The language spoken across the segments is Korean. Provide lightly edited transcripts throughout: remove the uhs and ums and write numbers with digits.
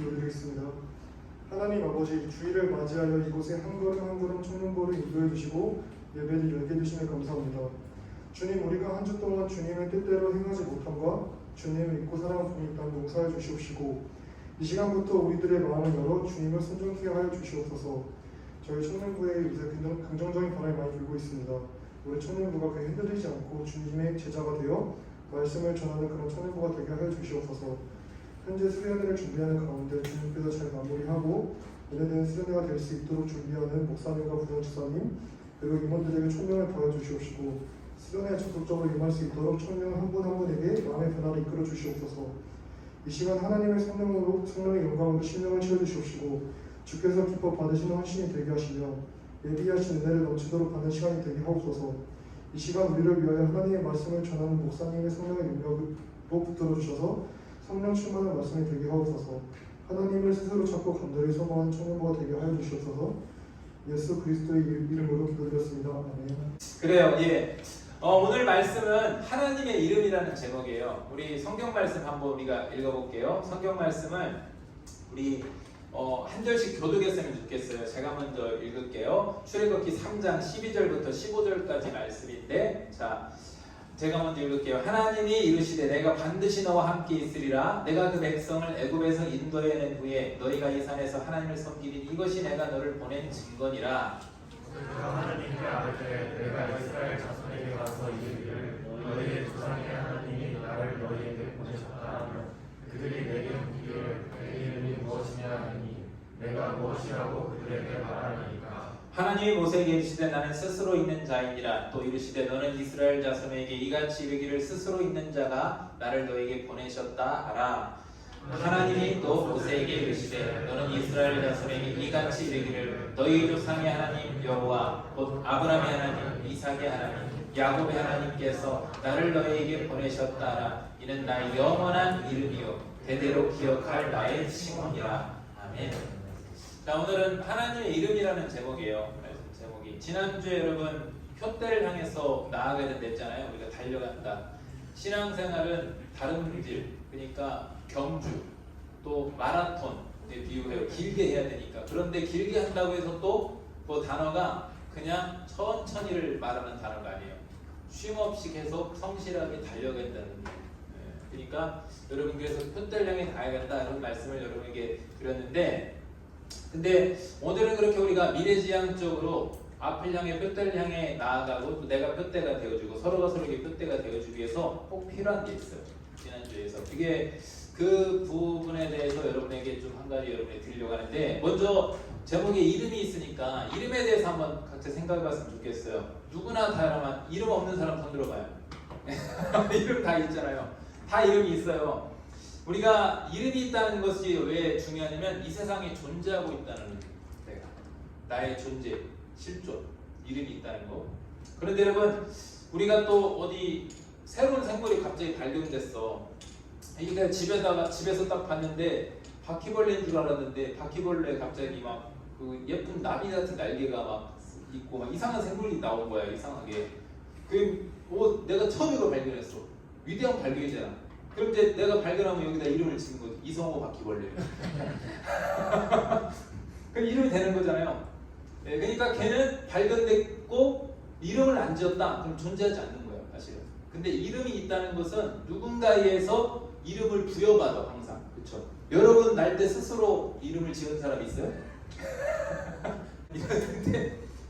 기도드리겠습니다. 하나님 아버지, 주일을 맞이하여 이곳에 한 걸음 한 걸음 청년부를 인도해 주시고 예배를 열게 해주시면 감사합니다. 주님, 우리가 한 주 동안 주님의 뜻대로 행하지 못함과 주님을 믿고 살아온 분이 있다면 용서해 주시옵시고, 이 시간부터 우리들의 마음을 열어 주님을 순종케 하여 주시옵소서. 저희 청년부에 요새 긍정적인 바람이 많이 불고 있습니다. 우리 청년부가 그에 흔들리지 않고 주님의 제자가 되어 말씀을 전하는 그런 청년부가 되게 하여 주시옵소서. 현재 수련회를 준비하는 가운데 주님께서 잘 마무리하고 은혜된 수련회가 될 수 있도록 준비하는 목사님과 부장집사님 그리고 임원들에게 총명을 더해 주시옵시고, 수련회에 적극적으로 임할 수 있도록 청년 한 분 한 분에게 마음의 변화를 이끌어 주시옵소서. 이 시간 하나님의 성령의 영광으로 심령을 채워 주시옵시고, 주께서 기뻐 받으시는 헌신이 되게 하시며 예비하신 은혜를 넘치도록 하는 시간이 되게 하옵소서. 이 시간 우리를 위하여 하나님의 말씀을 전하는 목사님의 성령의 능력으로 붙들어 주셔서 성령 충만한 말씀이 되게 하옵소서. 하나님을 스스로 찾고 간절히 소망하는 청년부가 되게 하여 주시옵소서. 예수 그리스도의 이름으로 기도드렸습니다. 아멘. 그래요. 예. 오늘 말씀은 하나님의 이름이라는 제목이에요. 우리 성경 말씀 한번 우리가 읽어볼게요. 성경 말씀을 우리 한 절씩 교독했으면 좋겠어요. 제가 먼저 읽을게요. 출애굽기 3장 12절부터 15절까지 말씀인데, 자, 제가 먼저 읽을게요. 하나님이 이르시되 내가 반드시 너와 함께 있으리라. 내가 그 백성을 애굽에서 인도해낸 후에 너희가 이 산에서 하나님을 섬기니 이것이 내가 너를 보낸 증거니라. 하나님께 아뢰되 내가 이스라엘 자손에게 가서 이르기를 너희의 조상의 하나님이 나를 너희에게 보내셨다 하며 그들이 내게 묻기를 내 이름이 무엇이냐 하니 내가 무엇이라고 그들에게 말하니까. 하나님이 모세에게 이르시되 나는 스스로 있는 자이니라. 또 이르시되 너는 이스라엘 자손에게 이같이 이르기를 스스로 있는 자가 나를 너에게 보내셨다 하라. 하나님이 또 모세에게 이르시되 너는 이스라엘 자손에게 이같이 이르기를 너희 조상의 하나님 여호와 곧 아브라함의 하나님 이삭의 하나님 야곱의 하나님께서 나를 너희에게 보내셨다 하라. 이는 나의 영원한 이름이요 대대로 기억할 나의 칭언이라. 아멘. 자, 오늘은 하나님의 이름이라는 제목이에요. 제목이 지난주에 여러분 표대를 향해서 나아가야 된다 했잖아요. 우리가 달려간다. 신앙생활은 다른 길, 그러니까 경주 또 마라톤 비유해요. 길게 해야 되니까. 그런데 길게 한다고 해서 또 그 단어가 그냥 천천히를 말하는 단어가 아니에요. 쉼없이 계속 성실하게 달려가야 된다는 거예요. 그러니까 여러분, 그래서 표대를 향해 나아간다 이런 말씀을 여러분에게 드렸는데, 근데 오늘은 그렇게 우리가 미래지향적으로 앞을 향해 표대를 향해 나아가고 또 내가 표대가 되어주고 서로가 서로에게 표대가 되어주기 위해서 꼭 필요한 게 있어요. 지난주에서 그게 그 부분에 대해서 여러분에게 좀 한 가지 여러분에게 드리려고 하는데, 먼저 제목에 이름이 있으니까 이름에 대해서 한번 각자 생각해 봤으면 좋겠어요. 누구나 다 여러분 이름 없는 사람 손 들어봐요. 이름 다 있잖아요. 다 이름이 있어요. 우리가 이름이 있다는 것이 왜 중요하냐면 이 세상에 존재하고 있다는 내가 나의 존재, 실존, 이름이 있다는 거. 그런데 여러분, 우리가 또 어디 새로운 생물이 갑자기 발견됐어. 이게 집에서 딱 봤는데 바퀴벌레인 줄 알았는데 바퀴벌레 갑자기 막 그 예쁜 나비 같은 날개가 막 있고 막 이상한 생물이 나온 거야. 이상하게. 내가 처음 이거 발견했어. 위대한 발견이잖아. 그럼 이제 내가 발견하면 여기다 이름을 짓는 거지. 이성호 바퀴벌레. 그럼 이름이 되는 거잖아요. 네, 그러니까 걔는 발견됐고 이름을 안 지었다. 그럼 존재하지 않는 거예요, 사실은. 근데 이름이 있다는 것은 누군가에 의해서 이름을 부여받아, 항상. 그렇죠? 여러분 날 때 스스로 이름을 지은 사람 있어요?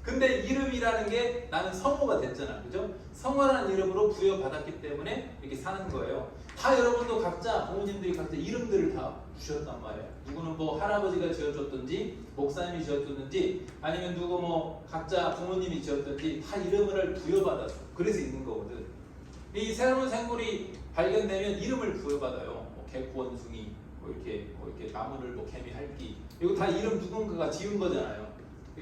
근데 이름이라는 게 나는 성호가 됐잖아, 그죠? 성호라는 이름으로 부여받았기 때문에 이렇게 사는 거예요. 다 여러분도 각자 부모님들이 각자 이름들을 다 주셨단 말이에요. 누구는 뭐 할아버지가 지어줬든지 목사님이 지어줬든지 아니면 누구 뭐 각자 부모님이 지었든지 다 이름을 부여받았어. 그래서 있는 거거든. 이 새로운 생물이 발견되면 이름을 부여받아요. 뭐 개코 원숭이, 뭐 이렇게 나무를 뭐 개미할기, 이거 다 이름 누군가가 지은 거잖아요.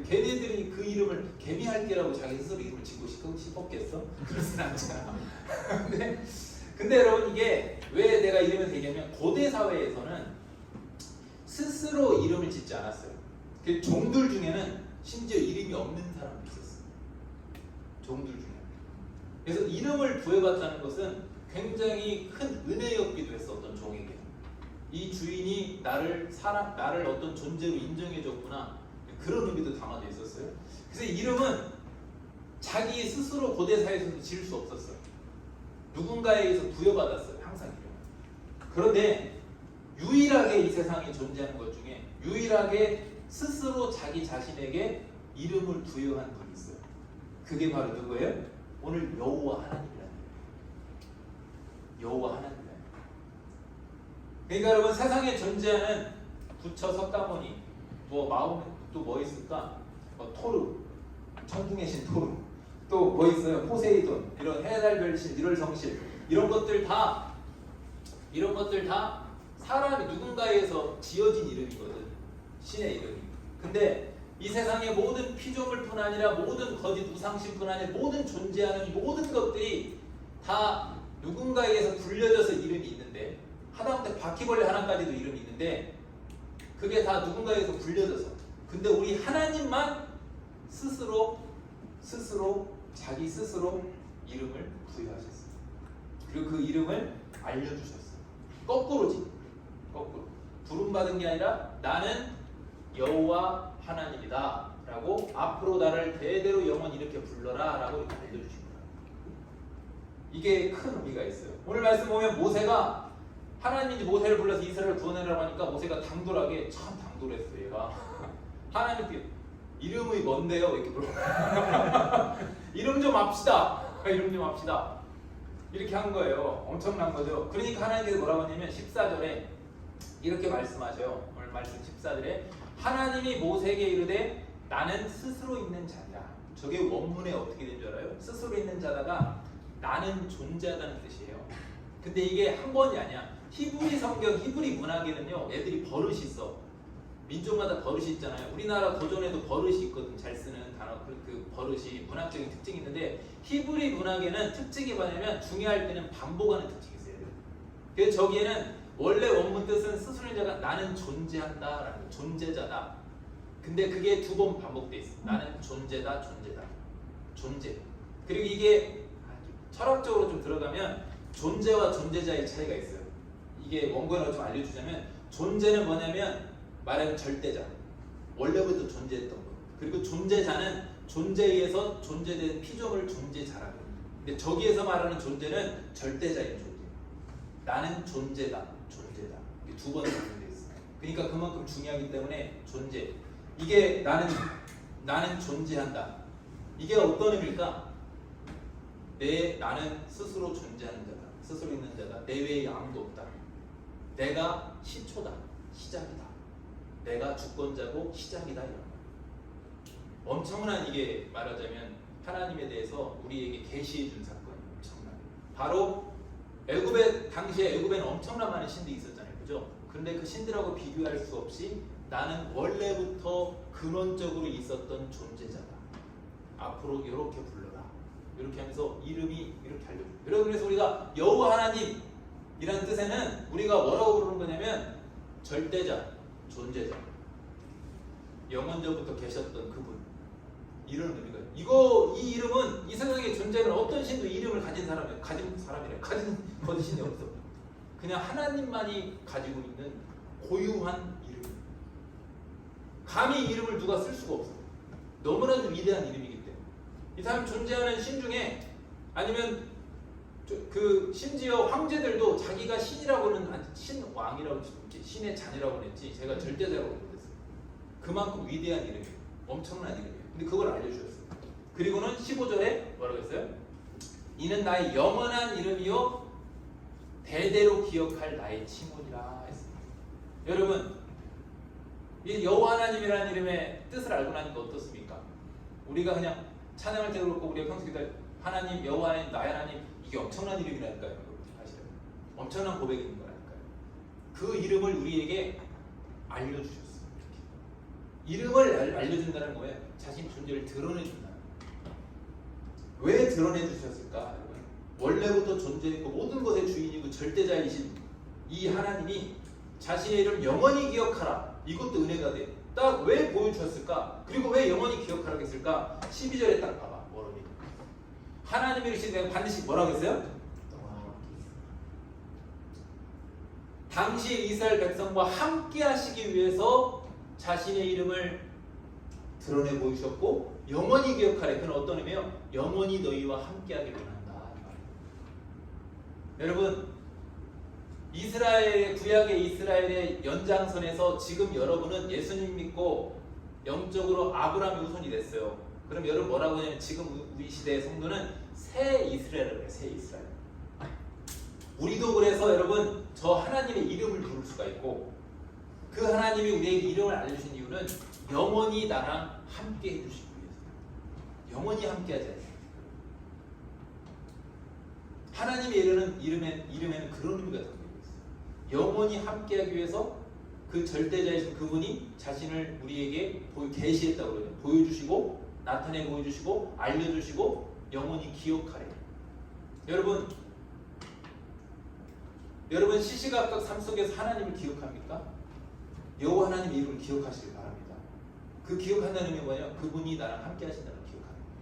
걔네들이 그 이름을 개미할기라고 자기 스스로 이름을 짓고 싶었겠어? 그렇진 않잖아. 근데 여러분, 이게 왜 내가 이름을 대냐면 고대 사회에서는 스스로 이름을 짓지 않았어요. 그 종들 중에는 심지어 이름이 없는 사람도 있었어요. 종들 중에. 그래서 이름을 부여받다는 것은 굉장히 큰 은혜였기도 했어, 어떤 종에게. 이 주인이 나를 어떤 존재로 인정해줬구나. 그런 의미도 담아져 있었어요. 그래서 이름은 자기 스스로 고대 사회에서도 지을 수 없었어요. 누군가에 의해서 부여받았어요. 항상 이름. 그런데 유일하게 이 세상에 존재하는 것 중에 유일하게 스스로 자기 자신에게 이름을 부여한 분이 있어요. 그게 바로 누구예요? 오늘 여호와 하나님이라는 거예요. 여호와 하나님이라는 거예요. 그러니까 여러분 세상에 존재하는 부처 석가모니 뭐 마음 또 뭐 있을까? 토르 천둥의 신 토르 또 뭐 있어요? 포세이돈 이런 해달별신 1월 성실 이런 것들 다 사람이 누군가에서 지어진 이름이거든. 신의 이름이. 근데 이 세상의 모든 피조물뿐 아니라 모든 거짓 우상신뿐 아니라 모든 존재하는 모든 것들이 다 누군가에서 불려져서 이름이 있는데 하다못해 바퀴벌레 하나까지도 이름이 있는데 그게 다 누군가에서 불려져서 근데 우리 하나님만 스스로 자기 스스로 이름을 부여하셨어요. 그리고 그 이름을 알려주셨어요. 거꾸로지. 거꾸로. 부름받은 게 아니라 나는 여호와 하나님이다 라고 앞으로 나를 대대로 영원히 이렇게 불러라 라고 이렇게 알려주신 거예요. 이게 큰 의미가 있어요. 오늘 말씀 보면 모세가 하나님이 모세를 불러서 이스라엘을 구원해라고 하니까 모세가 당돌하게 참 당돌했어요. 얘가 하나님께 이름이 뭔데요? 이렇게 물어. 이름 좀 합시다. 이름 좀 합시다. 이렇게 한 거예요. 엄청난 거죠. 그러니까 하나님께서 뭐라고 하냐면 14절에 이렇게 말씀하셔요. 오늘 말씀 14절에 하나님이 모세에게 이르되 나는 스스로 있는 자니라. 저게 원문에 어떻게 된 줄 알아요? 스스로 있는 자다가 나는 존재하다는 뜻이에요. 근데 이게 한 번이 아니야. 히브리 성경, 히브리 문학에는요 애들이 버릇이 있어. 민족마다 버릇이 있잖아요. 우리나라 고전에도 버릇이 있거든. 잘 쓰는 단어 그 버릇이 문학적인 특징이 있는데 히브리 문학에는 특징이 뭐냐면 중요할 때는 반복하는 특징이 있어요. 그래서 저기에는 원래 원문 뜻은 스스로 있는 자가 나는 존재한다라는 존재자다. 근데 그게 2번 반복돼 있어. 나는 존재다. 존재. 그리고 이게 철학적으로 좀 들어가면 존재와 존재자의 차이가 있어요. 이게 원본으로 좀 알려주자면 존재는 뭐냐면 말하면 절대자. 원래부터 존재했던 것. 그리고 존재자는 존재에 의해서 존재된 피조물 존재자라고. 근데 저기에서 말하는 존재는 절대자인 존재. 나는 존재다. 이게 2번 반복돼 있어. 그러니까 그만큼 중요하기 때문에 존재. 이게 나는 존재한다. 이게 어떤 의미일까? 나는 스스로 존재하는 자다. 스스로 있는 자다. 내 외에 아무도 없다. 내가 시초다. 시작이다. 내가 주권자고 시작이다. 이런 거. 엄청난 이게 말하자면 하나님에 대해서 우리에게 계시해 준 사건이 엄청난. 바로 당시에 애굽에는 엄청난 많은 신들이 있었잖아요. 그죠? 근데 그 신들하고 비교할 수 없이 나는 원래부터 근원적으로 있었던 존재자다. 앞으로 이렇게 불러라. 이렇게 하면서 이름이 이렇게 알려줘요. 여러분 그래서 우리가 여호와 하나님이라는 뜻에는 우리가 뭐라고 부르는 거냐면 절대자, 존재자, 영원전부터 계셨던 그분 이런 의미가 이 이름은 이 세상에 존재하는 어떤 신도 이름을 가진 사람이래. 가진 신이 없어. 그냥 하나님만이 가지고 있는 고유한 이름. 감히 이름을 누가 쓸 수가 없어. 너무나도 위대한 이름이기 때문에 이 사람 존재하는 신 중에 아니면 심지어 황제들도 자기가 신이라고는 신왕이라고 했지 신의 자녀라고 했지 제가 절대자라고 못했어요. 그만큼 위대한 이름이에요. 엄청난 이름이에요. 근데 그걸 알려주셨어요. 그리고는 15절에 뭐라고 했어요? 이는 나의 영원한 이름이요 대대로 기억할 나의 칭호니라 했습니다. 여러분 이 여호와 하나님이라는 이름의 뜻을 알고 나니까 어떻습니까? 우리가 그냥 찬양할 때도 그렇고 우리가 평소에 하나님, 여호와 하나님, 나의 하나님 이게 엄청난 이름이라니까요. 아시죠? 엄청난 고백인 거라니까요. 그 이름을 우리에게 알려주셨어요. 이름을 알려준다는 거예요. 자신 존재를 드러내준다는 거예요. 왜 드러내주셨을까? 여러분? 원래부터 존재했고 모든 것의 주인이고 절대자이신 이 하나님이 자신의 이름 영원히 기억하라. 이것도 은혜가 돼. 딱 왜 보여주셨을까? 그리고 왜 영원히 기억하라고 했을까? 12절에 딱 봐봐. 뭐라고 했냐? 하나님의 이름이 반드시 뭐라고 했어요? 당시 이스라엘 백성과 함께 하시기 위해서 자신의 이름을 드러내 보이셨고 영원히 기억하래. 그는 어떤 의미예요? 영원히 너희와 함께하길 원한다. 여러분, 이스라엘 구약의 이스라엘의 연장선에서 지금 여러분은 예수님 믿고 영적으로 아브라함의 후손이 됐어요. 그럼 여러분 뭐라고 하냐면 지금 우리 시대의 성도는 새 이스라엘을 해요. 새 이스라엘. 우리도 그래서 여러분 저 하나님의 이름을 부를 수가 있고 그 하나님이 우리에게 이름을 알려주신 이유는 영원히 나랑 함께 해주시기 위해서. 영원히 함께 하지 않아요. 하나님의 이름에는 그런 의미가 담겨 있어요. 영원히 함께 하기 위해서 그 절대자이신 그분이 자신을 우리에게 계시했다고 그래요. 보여주시고 나타내 보여주시고 알려주시고 영원히 기억하래. 여러분 시시각각 삶 속에서 하나님을 기억합니까? 여호와 하나님의 이름을 기억하시길 바랍니다. 그 기억한다는 의미가 뭐냐? 그분이 나랑 함께 하신다는 걸 기억하는 거예요.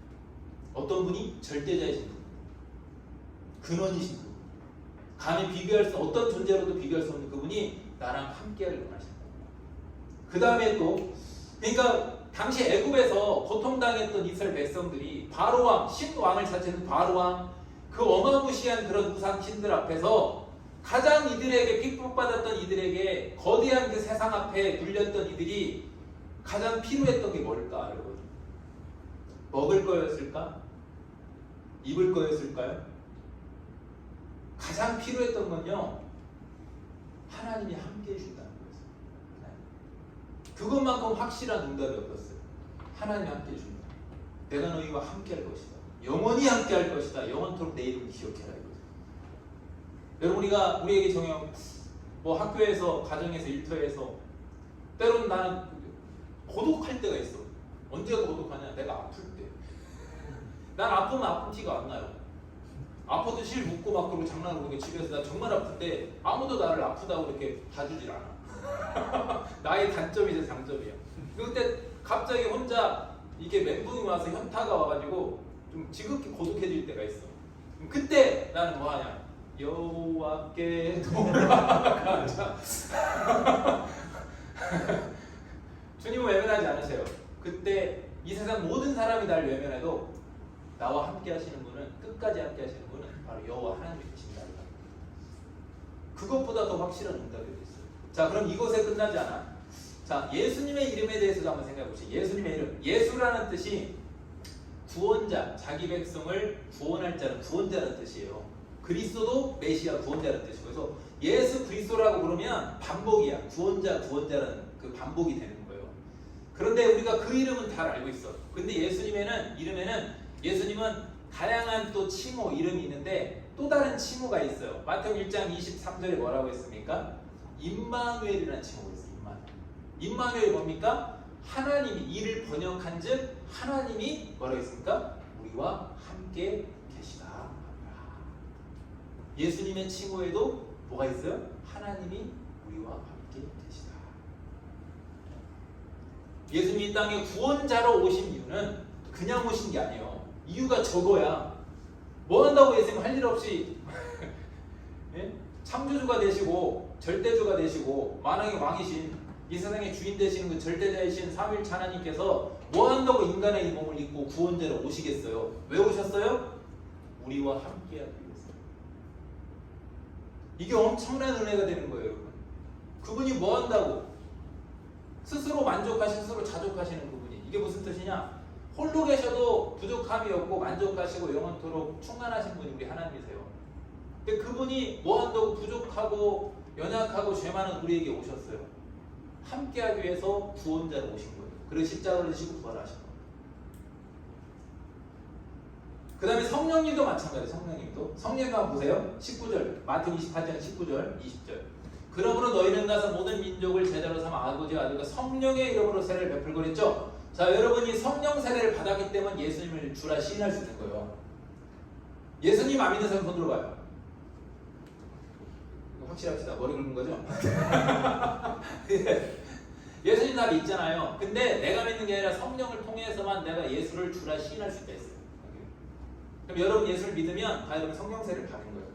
어떤 분이? 절대자이신 분, 근원이신 분, 감히 비교할 수 어떤 존재로도 비교할 수 없는 그분이 나랑 함께하길 원하신다. 그 다음에 또 그러니까 당시 애굽에서 고통당했던 이스라엘 백성들이 바로왕, 신왕을 자체는 바로왕, 그 어마무시한 그런 우상 신들 앞에서 가장 이들에게 핍박받았던 이들에게 거대한 그 세상 앞에 눌렸던 이들이 가장 필요했던 게 뭘까 여러분? 먹을 거였을까? 입을 거였을까요? 가장 필요했던 건요 하나님이 함께 해주신다는 거였어요. 그것만큼 확실한 응답이 없었어요. 하나님이 함께 해준다. 내가 너희와 함께 할 것이다. 영원히 함께 할 것이다. 영원토록 내 이름을 기억해라 이거죠. 여러분 우리에게 정녕 뭐 학교에서 가정에서 일터에서 때로는 나는 고독할 때가 있어. 언제가 고독하냐? 내가 아플 때. 난 아프면 아픈 티가 안 나요. 아파도 실 묻고 막 그러고 장난하고 그러니까 집에서 나 정말 아플 때 아무도 나를 아프다고 이렇게 봐주질 않아. 나의 단점이자 장점이야. 그때 갑자기 혼자 이게 멘붕이 와서 현타가 와가지고 좀 지극히 고독해질 때가 있어. 그때 나는 뭐 하냐? 여호와께 돌아가자. 주님은 외면하지 않으세요. 그때 이 세상 모든 사람이 날 외면해도 나와 함께 하시는 분은 끝까지 함께 하시는 분은 바로 여호와 하나님이 계신다. 그것보다 더 확실한 응답이 있어요. 자, 그럼 이곳에 끝나지 않아. 자, 예수님의 이름에 대해서도 한번 생각해 보시죠. 예수님의 이름. 예수라는 뜻이 구원자, 자기 백성을 구원할 자는 구원자라는 뜻이에요. 그리스도도 메시아 구원자라는 뜻이고, 그래서 예수 그리스도라고 부르면 반복이야. 구원자라는 그 반복이 되는 거예요. 그런데 우리가 그 이름은 다 알고 있어. 근데 예수님은 다양한 또 칭호 이름이 있는데 또 다른 칭호가 있어요. 마태복음 1장 23절에 뭐라고 했습니까? 임마누엘이라는 칭호가 있어요. 임마누엘이 뭡니까? 하나님이 이를 번역한즉 하나님이 뭐라고 했습니까? 우리와 함께 계시다. 예수님의 칭호에도 뭐가 있어요? 하나님이 우리와 함께 계시다. 예수님이 이 땅에 구원자로 오신 이유는 그냥 오신 게 아니에요. 이유가 저거야. 뭐 한다고 예수님 할 일 없이 예? 창조주가 되시고 절대주가 되시고 만왕의 왕이신 이 세상의 주인 되시는 그 절대자이신 삼위일체 하나님께서 뭐 한다고 인간의 이 몸을 입고 구원자로 오시겠어요? 왜 오셨어요? 우리와 함께하기 위해서. 이게 엄청난 은혜가 되는 거예요, 여러분. 그분이 뭐 한다고? 스스로 만족하시고 스스로 자족하시는 그분이. 이게 무슨 뜻이냐? 홀로 계셔도 부족함이 없고 만족하시고 영원토록 충만하신 분이 우리 하나님이세요. 근데 그분이 뭐 한다고 부족하고 연약하고 죄 많은 우리에게 오셨어요. 함께하기 위해서 구원자로 오신 거예요. 그리고 십자가를 지시고 부활하신 거예요. 그 다음에 성령님도 마찬가지예요. 성령님 한번 보세요. 19절 마태복음 28장 19절 20절. 그러므로 너희는 가서 모든 민족을 제자로 삼아 아버지와 아들과 성령의 이름으로 세례를 베풀고 그랬죠. 자, 여러분이 성령 세례를 받았기 때문에 예수님을 주라 시인할 수 있는 거예요. 예수님 안 믿는 사람 손 들어봐요. 확실합시다. 머리 긁은 거죠? 예수님 다 믿잖아요. 근데 내가 믿는 게 아니라 성령을 통해서만 내가 예수를 주라 시인할 수 있다 했어요. 그럼 여러분 예수를 믿으면 다 여러분 성령 세례를 받은 거예요.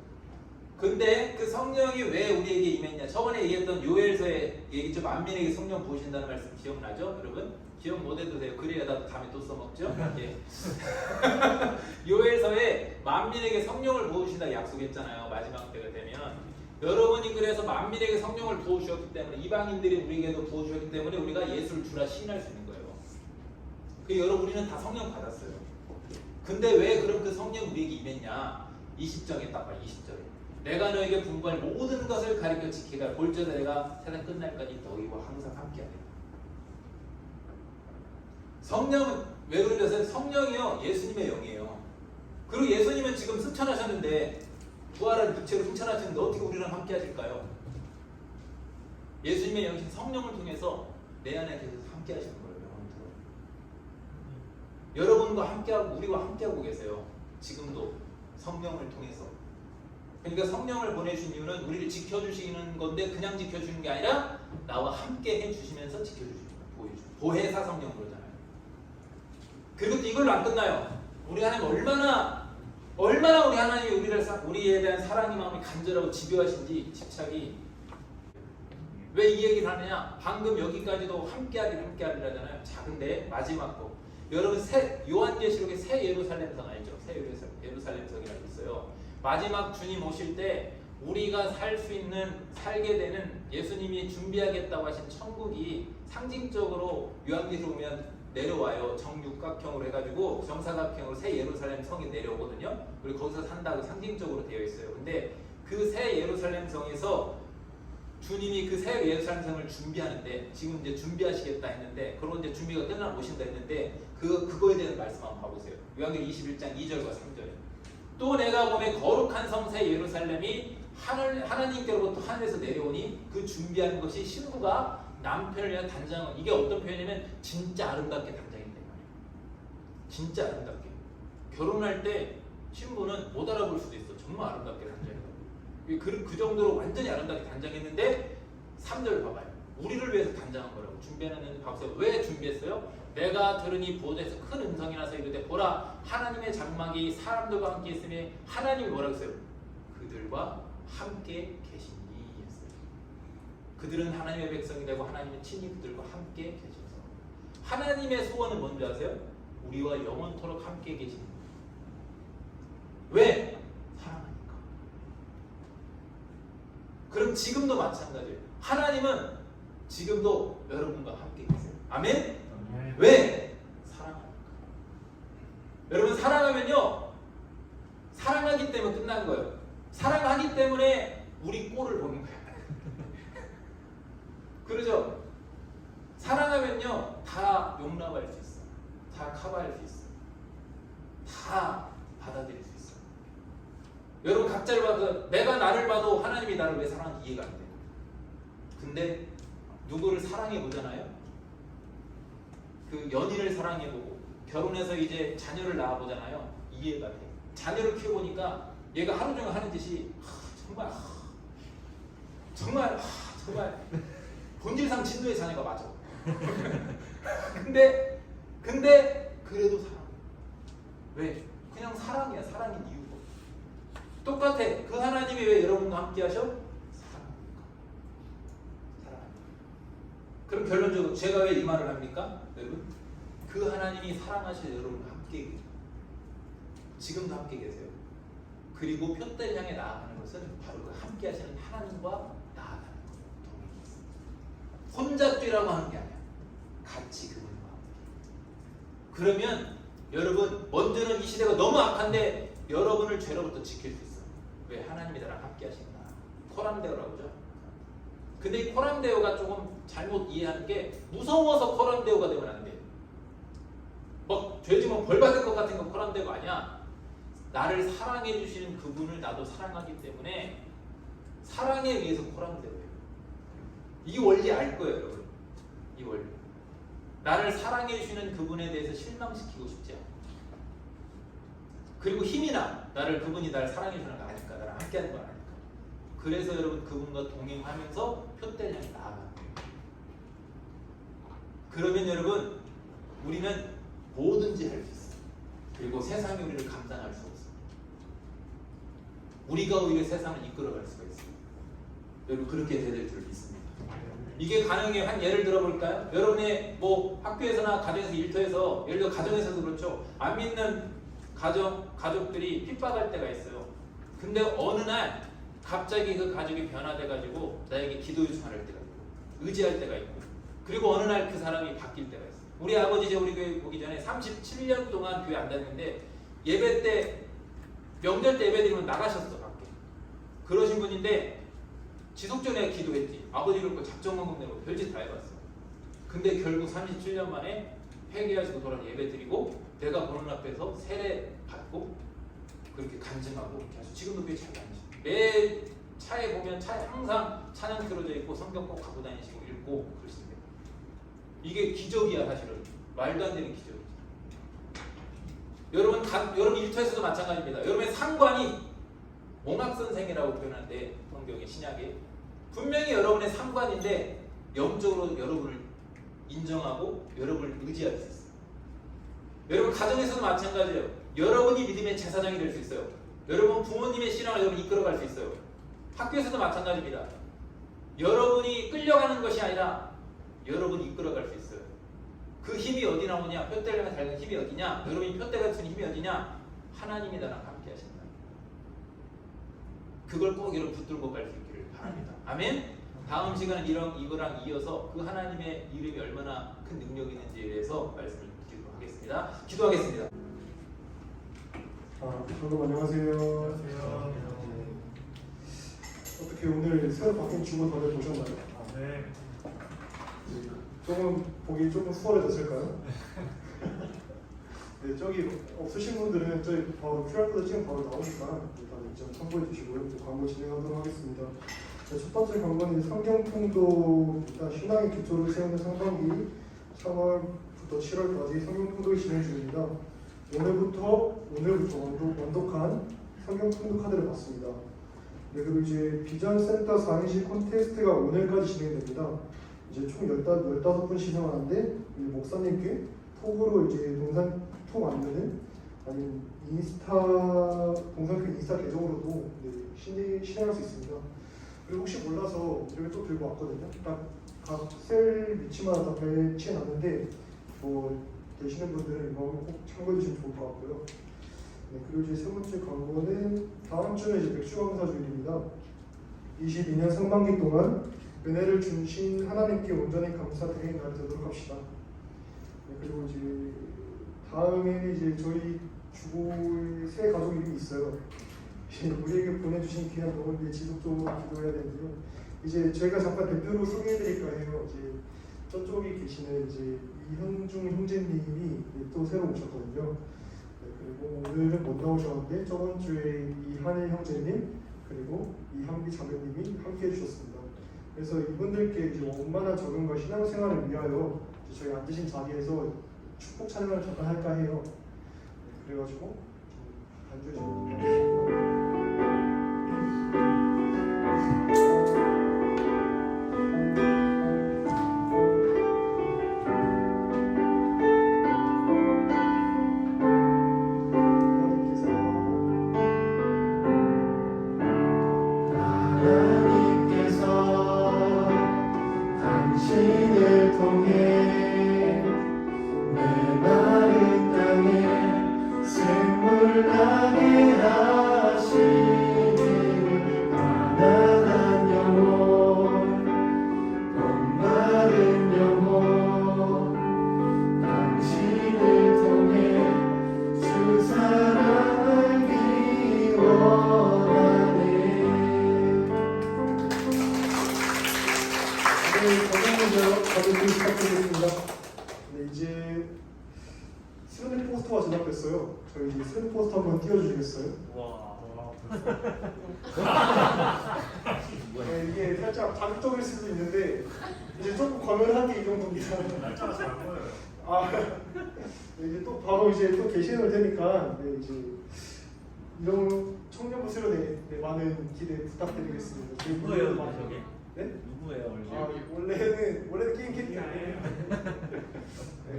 근데 그 성령이 왜 우리에게 임했냐? 저번에 얘기했던 요엘서에 얘기죠. 만민에게 성령 부으신다는 말씀 기억나죠? 여러분? 기억 못해도 돼요. 그래야 나 다음에 또 써먹죠? 예. 요엘서에 만민에게 성령을 부으신다 약속했잖아요. 마지막 때가 되면. 여러분이 그래서 만민에게 성령을 부어주셨기 때문에 이방인들이 우리에게도 부어주셨기 때문에 우리가 예수를 주라 시인할 수 있는 거예요. 그 여러분 우리는 다 성령 받았어요. 근데 왜 그럼 그 성령 우리에게 임했냐? 20절에 딱 봐. 20절에 내가 너에게 분부할 모든 것을 가르쳐 지키라. 볼지어다 내가 세상 끝날까지 너희와 항상 함께하리라. 성령은 왜 그러냐면 성령이요 예수님의 영이에요. 그리고 예수님은 지금 승천하셨는데 부활한 육체로 승천하셨는데 어떻게 우리랑 함께 하실까요? 예수님의 영이신 성령을 통해서 내 안에 계속 함께 하시는 거예요. 여러분과 함께하고 우리와 함께하고 계세요. 지금도 성령을 통해서. 그러니까 성령을 보내주신 이유는 우리를 지켜주시는 건데 그냥 지켜주는 게 아니라 나와 함께 해주시면서 지켜주시는 거예요. 보혜사 성령 그러잖아요. 그리고 이걸로 안 끝나요. 우리 하나님 얼마나 우리 하나님이 우리에 대한 사랑의 마음이 간절하고 집요하신지 집착이. 왜 이 얘기를 하느냐? 방금 여기까지도 함께하리라잖아요. 자, 근데 마지막 거. 여러분 요한계시록의 새 예루살렘성 알죠? 새 예루살렘성이라고 있어요. 마지막 주님 오실 때 우리가 살게 되는 예수님이 준비하겠다고 하신 천국이 상징적으로 요한계시록 보면 내려와요. 정육각형으로 해가지고 정사각형으로 새 예루살렘 성이 내려오거든요. 그리고 거기서 산다고 상징적으로 되어 있어요. 근데 그 새 예루살렘 성에서 주님이 그 새 예루살렘 성을 준비하는데 지금 이제 준비하시겠다 했는데 그리고 이제 준비가 끝나면 오신다 했는데 그거에 대한 말씀 한번 봐보세요. 요한계시록 21장 2절과 3절에 또 내가 보매 거룩한 성 새 예루살렘이 하나님께로부터 하늘에서 내려오니 그 준비하는 것이 신부가 남편을 위한 단장은 이게 어떤 표현이냐면 진짜 아름답게 단장인단 말이에요. 진짜 아름답게 결혼할 때 신부는 못 알아볼 수도 있어. 정말 아름답게 단장해요. 그 정도로 완전히 아름답게 단장했는데 3절 봐봐요. 우리를 위해서 단장한 거라고. 준비하는 박사가 왜 준비했어요? 내가 들으니 보좌에서 큰 음성이 나서 이르되 보라 하나님의 장막이 사람들과 함께 있으며 하나님이 뭐라고 했어요? 그들과 함께 계시니 했어요. 그들은 하나님의 백성이 되고 하나님의 친히 그들과 함께 계셔서 하나님의 소원은 뭔지 아세요? 우리와 영원토록 함께 계시는 거예요. 왜? 사랑하니까. 그럼 지금도 마찬가지예요. 하나님은 지금도 여러분과 함께 계세요. 아멘? 왜? 사랑하니까. 여러분 사랑하면요 사랑하기 때문에 끝난 거예요. 사랑하기 때문에 우리 꼴을 보는 거예요. 그러죠? 사랑하면요 다 용납할 수 있어. 다 커버할 수 있어. 다 받아들일 수 있어. 여러분 각자를 봐도 내가 나를 봐도 하나님이 나를 왜 사랑하는지 이해가 안 돼요. 근데 누구를 사랑해 보잖아요. 그 연인을 사랑해 보고 결혼해서 이제 자녀를 낳아 보잖아요. 이해가 돼. 자녀를 키워보니까 얘가 하루 종일 하는 짓이 정말 본질상 진도의 자녀가 맞아. 근데 그래도 사랑. 왜? 그냥 사랑이야. 사랑인 이유가. 똑같아. 그 하나님이 왜 여러분과 함께 하셔? 사랑하니까. 그럼 결론적으로 제가 왜 이 말을 합니까? 여러분? 그 하나님이 사랑하실 여러분과 함께 계세요. 지금도 함께 계세요. 그리고 표대를 향해 나아가는 것은 바로 그 함께 하시는 하나님과 나아가는 거예요. 혼자 뛰라고 하는 게 아니야. 같이 그분과 함께. 그러면 여러분 먼저는 이 시대가 너무 악한데 여러분을 죄로부터 지킬 수 있어요. 왜? 하나님이 나랑 함께 하신다. 코람데오라고 하죠. 근데 이 코람데오가 조금 잘못 이해하는 게 무서워서 코람데오가 되면 안 돼요. 막 죄지면 벌 받을 것 같은 건 코람데오가 아니야. 나를 사랑해 주시는 그분을 나도 사랑하기 때문에 사랑에 의해서 코람데오예요. 이 원리 알 거예요, 여러분. 이 원리. 나를 사랑해 주시는 그분에 대해서 실망시키고 싶지 않아. 그리고 힘이 나. 그분이 나를 사랑해 주는 거 아니까. 나랑 함께하는 거 아니까. 그래서 여러분 그분과 동행하면서 표대를 향해 나아가는 거예요. 그러면 여러분 우리는 뭐든지 할 수 있어요. 그리고 세상이 우리를 감당할 수 없어요. 우리가 오히려 세상을 이끌어갈 수가 있어요. 여러분 그렇게 되될 줄 믿습니다. 이게 가능해요. 한 예를 들어볼까요? 여러분의 뭐 학교에서나 가정에서 일터에서 예를 들어 가정에서도 그렇죠. 안 믿는 가족들이 핍박할 때가 있어요. 근데 어느 날 갑자기 그 가족이 변화돼가지고 나에게 기도 요청할 때가 있고 의지할 때가 있고 그리고 어느 날 그 사람이 바뀔 때가 있어요. 우리 아버지 이제 우리 교회 오기 전에 37년 동안 교회 안 다녔는데 예배 때 명절 때 예배 드리면 나가셨어 밖에. 그러신 분인데 지속적으로 기도했지. 아버지를 그 작정금금 내고 별짓 다 해봤어. 근데 결국 37년 만에 회개하시고 돌아와 예배 드리고 내가 보는 앞에서 세례 받고 그렇게 간증하고 이렇게 하시고 지금도 그게 잘 다니시고 매 차에 보면 차에 항상 찬양 틀어져 있고 성경 꼭 갖고 다니시고 읽고 그러신대요. 이게 기적이야 사실은. 말도 안 되는 기적이죠. 여러분 일터에서도 마찬가지입니다. 여러분의 상관이 옹학선생이라고 표현하는데 성경의 신약에 분명히 여러분의 상관인데 영적으로 여러분을 인정하고 여러분을 의지할 수 있어요. 여러분 가정에서도 마찬가지예요. 여러분이 믿음의 제사장이 될 수 있어요. 여러분 부모님의 신앙을 여러분 이끌어갈 수 있어요. 학교에서도 마찬가지입니다. 여러분이 끌려가는 것이 아니라 여러분이 이끌어갈 수 있어요. 그 힘이 어디 나오냐? 푯대가 달는 힘이 어디냐? 여러분이 푯대가 쓰는 힘이 어디냐? 하나님이 나랑 함께 하신다. 그걸 꼭 여러분 붙들고 갈 수 있기를 바랍니다. 아멘. 다음 시간은 이거랑 이어서 그 하나님의 이름이 얼마나 큰 능력이 있는지에 대해서 말씀을 드리도록 하겠습니다. 기도하겠습니다. 여러분 안녕하세요. 어떻게 오늘 새로 바뀐 주문 다들 보셨나요? 네. 조금 보기 조금 수월해졌을까요? 네, 저기 없으신 분들은 저희 바로 QR코드 찍으면 바로 나오니까 일단 좀 참고해 주시고요. 이제 광고 진행하도록 하겠습니다. 네, 첫 번째 광고는 성경통도 일단 신앙의 기초를 세우는 상반기 3월부터 7월까지 성경통독이 진행 중입니다. 오늘부터 완독한 성경통독 카드를 받습니다. 네, 그리고 이제 비전센터 4인실 콘테스트가 오늘까지 진행됩니다. 이제 총 15분 시상하는데 목사님께 톡으로 이제 동산 톡 아니면은 아니면 인스타 동산교 인스타 계정으로도 신청할 수 있습니다. 그리고 혹시 몰라서 이렇게 또 들고 왔거든요. 각 셀 위치마다 다 배치해 놨는데 뭐 계시는 분들은 이거 꼭 참고해 주시면 좋을 것 같고요. 네, 그리고 이제 세 번째 광고는 다음 주는 이제 백수감사 주일입니다. 22년 상반기 동안 은혜를 주신 하나님께 온전히 감사드리는 날이 되도록 합시다. 네, 그리고 이제 다음에는 이제 저희 주보의 새 가족 이름이 있어요. 우리에게 보내주신 귀한 도움을 지속적으로 기도해야 되는데요. 이제 저희가 잠깐 대표로 소개해드릴까 해요. 이제 저쪽에 계시는 이제 이현중 형제님이 또 새로 오셨거든요. 네, 그리고 오늘은 못 나오셨는데 저번 주에 이한일 형제님 그리고 이한비 자매님이 함께 해주셨습니다. 그래서 이분들께 이제 원만한 적응과 신앙생활을 위하여 저희 앉으신 자리에서 축복 찬양을 잠깐 할까 해요. 네, 그래가지고 앉으시면 되겠습니다. 네, 이제 스루넷 포스터가 제작됐어요. 저희 이제 스루넷 포스터 한번 띄워주시겠어요? 와. 네, 이게 살짝 자극적일 수도 있는데 이제 조금 과면한 게 이 정도입니다. 날짜가 잘 안 보여요. 네, 이제 또 바로 이제 또 게시해놓을 테니까 네, 이제 이런 청년부 스루넷 많은 기대 부탁드리겠습니다. 누구예요, 저게? 네? 누구예요, 원래는 게임 캐릭터예요. 네,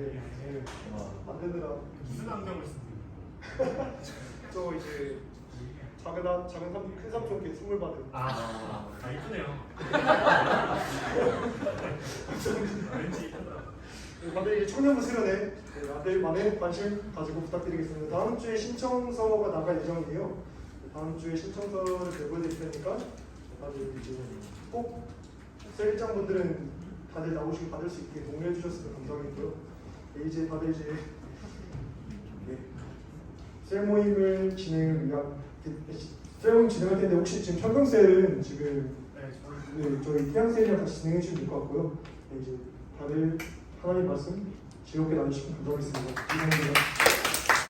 와. 만드느라 무슨 안경을 쓰는 저 이제 큰 삼촌께 선물 받은. 이쁘네요. 왠지 이쁘다. 다들 이제 청년부 수련회 다들 많은 관심 가지고 부탁드리겠습니다. 다음 주에 신청서가 나갈 예정이에요. 다음 주에 신청서를 배부드릴 테니까 다들 이제 꼭 셀장 분들은 다들 나오시고 받을 수 있게 동의해 주셨으면 감사하겠고요. 이제 다들 이제 셀 모임을 진행할 텐데 혹시 지금 현경셀은 지금 저희 태양셀이랑 같이 진행해 주시면 될 것 같고요. 이제 다들 하나님 말씀 즐겁게 나누시면 감사하겠습니다. 감사합니다.